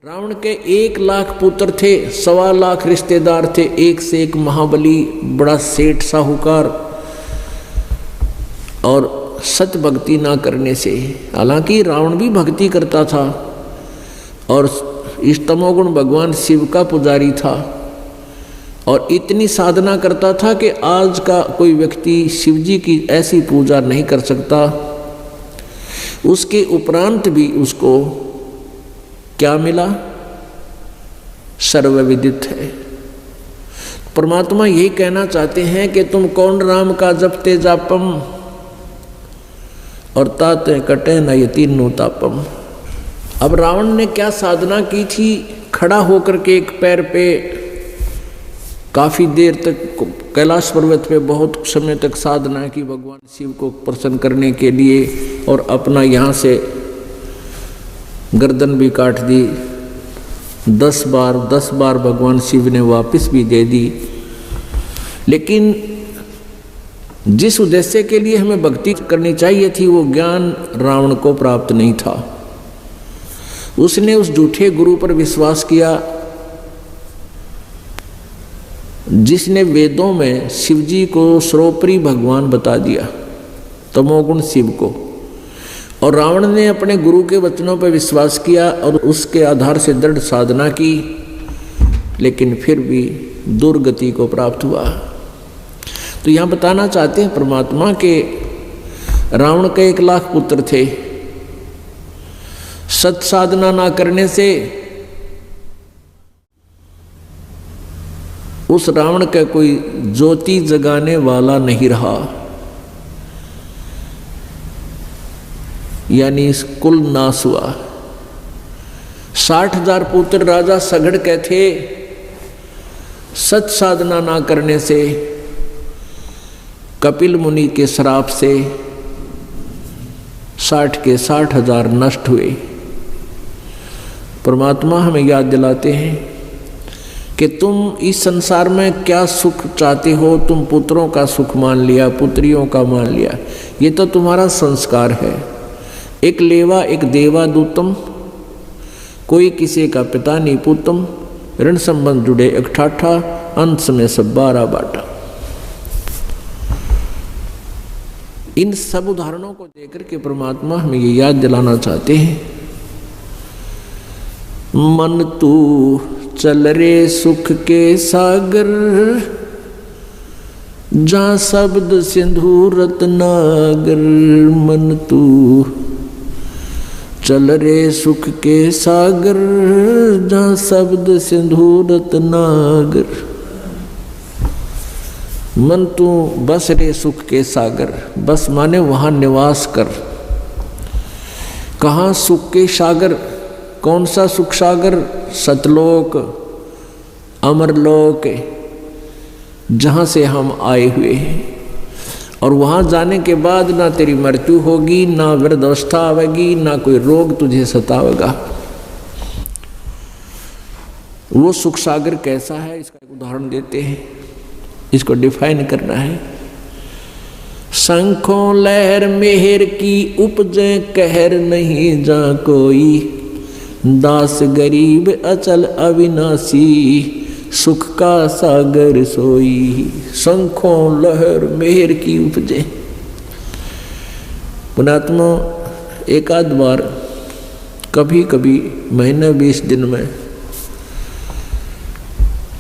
रावण के 1,00,000 पुत्र थे, 1,25,00,000 रिश्तेदार थे, एक से एक महाबली, बड़ा सेठ साहूकार। और सत भक्ति ना करने से, हालांकि रावण भी भक्ति करता था और इस तमोगुण भगवान शिव का पुजारी था और इतनी साधना करता था कि आज का कोई व्यक्ति शिव जी की ऐसी पूजा नहीं कर सकता। उसके उपरांत भी उसको क्या मिला? सर्वविदित है। परमात्मा यही कहना चाहते हैं कि तुम कौन राम का जपते जापम और ताते कटे न ये तीनों तापम। अब रावण ने क्या साधना की थी? खड़ा होकर के एक पैर पे काफी देर तक कैलाश पर्वत पे बहुत समय तक साधना की भगवान शिव को प्रसन्न करने के लिए, और अपना यहाँ से गर्दन भी काट दी 10 बार भगवान शिव ने वापस भी दे दी। लेकिन जिस उद्देश्य के लिए हमें भक्ति करनी चाहिए थी वो ज्ञान रावण को प्राप्त नहीं था। उसने उस झूठे गुरु पर विश्वास किया जिसने वेदों में शिवजी को सर्वोपरि भगवान बता दिया, तमोगुण शिव को। और रावण ने अपने गुरु के वचनों पर विश्वास किया और उसके आधार से दृढ़ साधना की, लेकिन फिर भी दुर्गति को प्राप्त हुआ। तो यहाँ बताना चाहते हैं परमात्मा के रावण के 1,00,000 पुत्र थे, सत साधना ना करने से उस रावण का कोई ज्योति जगाने वाला नहीं रहा, यानी कुल नाश हुआ। 60,000 पुत्र राजा सगड़ के थे, सत साधना ना करने से, कपिल मुनि के श्राप से 60 के 60,000 नष्ट हुए। परमात्मा हमें याद दिलाते हैं कि तुम इस संसार में क्या सुख चाहते हो। तुम पुत्रों का सुख मान लिया, पुत्रियों का मान लिया, ये तो तुम्हारा संस्कार है। एक लेवा एक देवा दूतम, कोई किसी का पिता नहीं पुतम, ऋण संबंध जुड़े एक ठाठा, अंत में सब 12 बाटा। इन सब उदाहरणों को देकर के परमात्मा हमें ये याद दिलाना चाहते हैं, मन तू चल रे सुख के सागर, जहाँ शब्द सिंधु रत्नागर। मन तू चल रे सुख के सागर, जहाँ शब्द सिंधु रत्नागर। मन तू बस रे सुख के सागर, बस माने वहाँ निवास कर। कहाँ सुख के सागर? कौन सा सुख सागर? सतलोक, अमरलोक, जहाँ से हम आए हुए हैं। और वहाँ जाने के बाद ना तेरी मृत्यु होगी, ना वृद्धावस्था आवेगी, ना कोई रोग तुझे सतावेगा। वो सुख सागर कैसा है, इसका एक उदाहरण देते हैं, इसको डिफाइन करना है। शंखों लहर मेहर की उपजे, कहर नहीं जा कोई। दास गरीब अचल अविनाशी, सुख का सागर सोई। शंखों लहर मेहर की उपजे। पुणात्मा एक आध बार कभी कभी महीने 20 दिन में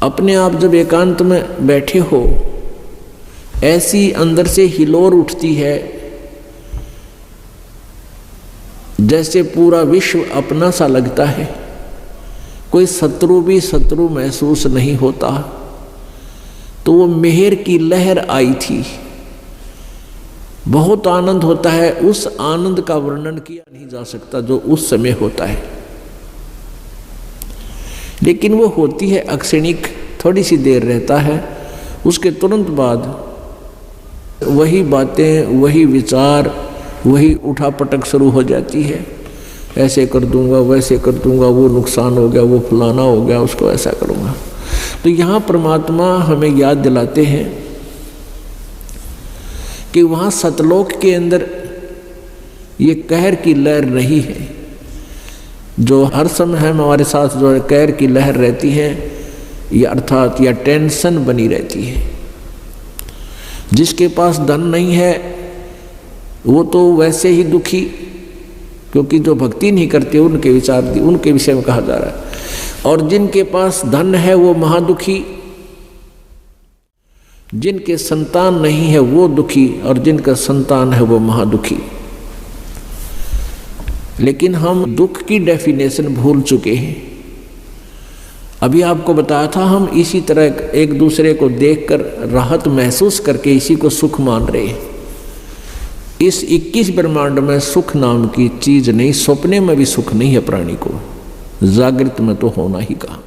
अपने आप जब एकांत में बैठे हो, ऐसी अंदर से हिलोर उठती है जैसे पूरा विश्व अपना सा लगता है, कोई शत्रु भी शत्रु महसूस नहीं होता। तो वो मेहर की लहर आई थी, बहुत आनंद होता है। उस आनंद का वर्णन किया नहीं जा सकता जो उस समय होता है, लेकिन वो होती है अक्षणिक, थोड़ी सी देर रहता है, उसके तुरंत बाद वही बातें, वही विचार, वही उठापटक शुरू हो जाती है। ऐसे कर दूंगा, वैसे कर दूंगा, वो नुकसान हो गया, वो फलाना हो गया, उसको ऐसा करूंगा। तो यहाँ परमात्मा हमें याद दिलाते हैं कि वहाँ सतलोक के अंदर ये कहर की लहर रही है। जो हर समय हमारे साथ जो कैर की लहर रहती है, या अर्थात या टेंशन बनी रहती है। जिसके पास धन नहीं है वो तो वैसे ही दुखी, क्योंकि जो भक्ति नहीं करते उनके विषय में कहा जा रहा है। और जिनके पास धन है वो महादुखी, जिनके संतान नहीं है वो दुखी, और जिनका संतान है वो महादुखी। लेकिन हम दुख की डेफिनेशन भूल चुके हैं। अभी आपको बताया था, हम इसी तरह एक दूसरे को देखकर राहत महसूस करके इसी को सुख मान रहे हैं। इस 21 ब्रह्मांड में सुख नाम की चीज नहीं, सपने में भी सुख नहीं है प्राणी को, जागृत में तो होना ही कहा।